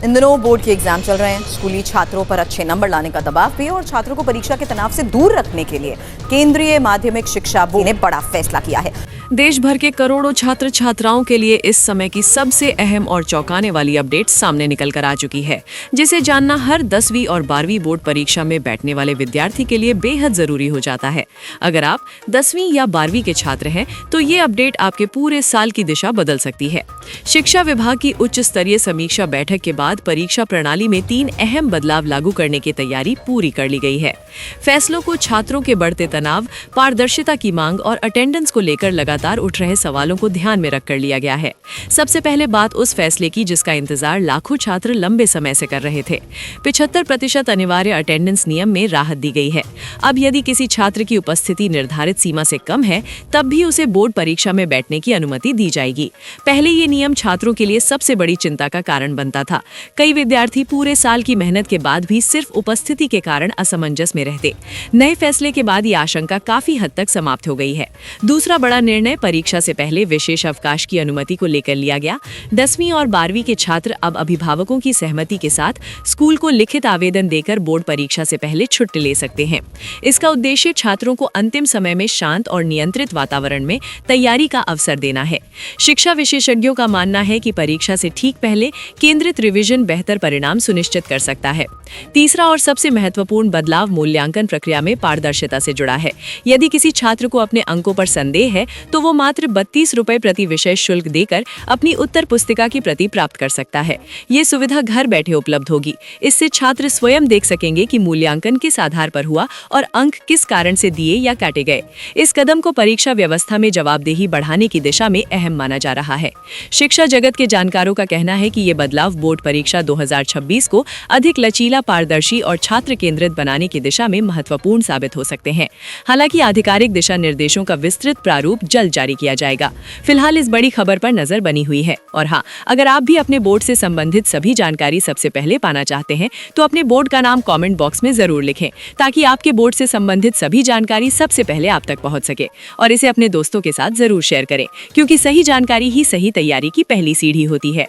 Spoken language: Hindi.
इन दिनों बोर्ड के एग्जाम चल रहे हैं। स्कूली छात्रों पर अच्छे नंबर लाने का दबाव भी है और छात्रों को परीक्षा के तनाव से दूर रखने के लिए केंद्रीय माध्यमिक शिक्षा बोर्ड ने बड़ा फैसला किया है। देश भर के करोड़ों छात्र छात्राओं के लिए इस समय की सबसे अहम और चौंकाने वाली अपडेट सामने निकल कर आ चुकी है, जिसे जानना हर 10वीं और 12वीं बोर्ड परीक्षा में बैठने वाले विद्यार्थी के लिए बेहद जरूरी हो जाता है। अगर आप 10वीं या 12वीं के छात्र हैं तो ये अपडेट आपके पूरे साल की दिशा बदल सकती है। शिक्षा विभाग की उच्च स्तरीय समीक्षा बैठक के बाद परीक्षा प्रणाली में 3 अहम बदलाव लागू करने की तैयारी पूरी कर ली गई है। फैसलों को छात्रों के बढ़ते तनाव, पारदर्शिता की मांग और अटेंडेंस को लेकर लगातार उठ रहे सवालों को ध्यान में रखकर लिया गया है। सबसे पहले बात उस फैसले की जिसका इंतजार लाखों छात्र लंबे समय से कर रहे थे। 75% अनिवार्य अटेंडेंस नियम में राहत दी गई है। अब यदि किसी छात्र की उपस्थिति निर्धारित सीमा से कम है, तब भी उसे बोर्ड परीक्षा में बैठने की अनुमति दी जाएगी। पहले ये नियम छात्रों के लिए सबसे बड़ी चिंता का कारण बनता था। कई विद्यार्थी पूरे साल की मेहनत के बाद भी सिर्फ उपस्थिति के कारण असमंजस में रहते। नए फैसले के बाद ये आशंका काफी हद तक समाप्त हो गई है। दूसरा बड़ा निर्णय परीक्षा से पहले विशेष अवकाश की अनुमति को लेकर लिया गया। 10वीं और 12वीं के छात्र अब अभिभावकों की सहमति के साथ स्कूल को लिखित आवेदन देकर बोर्ड परीक्षा से पहले छुट्टी ले सकते हैं। इसका उद्देश्य छात्रों को अंतिम समय में शांत और नियंत्रित वातावरण में तैयारी का अवसर देना है। शिक्षा विशेषज्ञों का मानना है कि परीक्षा से ठीक पहले केंद्रित रिवीजन बेहतर परिणाम सुनिश्चित कर सकता है। तीसरा और सबसे महत्वपूर्ण बदलाव मूल्यांकन प्रक्रिया में पारदर्शिता से जुड़ा है। यदि किसी छात्र को अपने अंकों पर संदेह है तो वो मात्र 32 रुपए प्रति विषय शुल्क देकर अपनी उत्तर पुस्तिका की प्रति प्राप्त कर सकता है। ये सुविधा घर बैठे उपलब्ध होगी। इससे छात्र स्वयं देख सकेंगे कि मूल्यांकन किस आधार पर हुआ और अंक किस कारण से दिए या काटे गए। इस कदम को परीक्षा व्यवस्था में जवाबदेही बढ़ाने की दिशा में अहम माना जा रहा है। शिक्षा जगत के जानकारों का कहना है कि ये बदलाव बोर्ड परीक्षा 2026 को अधिक लचीला, पारदर्शी और छात्र केंद्रित बनाने की दिशा में महत्वपूर्ण साबित हो सकते हैं। हालांकि आधिकारिक दिशा निर्देशों का विस्तृत प्रारूप जल्द जारी किया जाएगा। फिलहाल इस बड़ी खबर पर नजर बनी हुई है। और हाँ, अगर आप भी अपने बोर्ड से संबंधित सभी जानकारी सबसे पहले पाना चाहते हैं तो अपने बोर्ड का नाम कमेंट बॉक्स में जरूर लिखें, ताकि आपके बोर्ड से संबंधित सभी जानकारी सबसे पहले आप तक पहुंच सके। और इसे अपने दोस्तों के साथ जरूर शेयर करें, क्योंकि सही जानकारी ही सही तैयारी की पहली सीढ़ी होती है।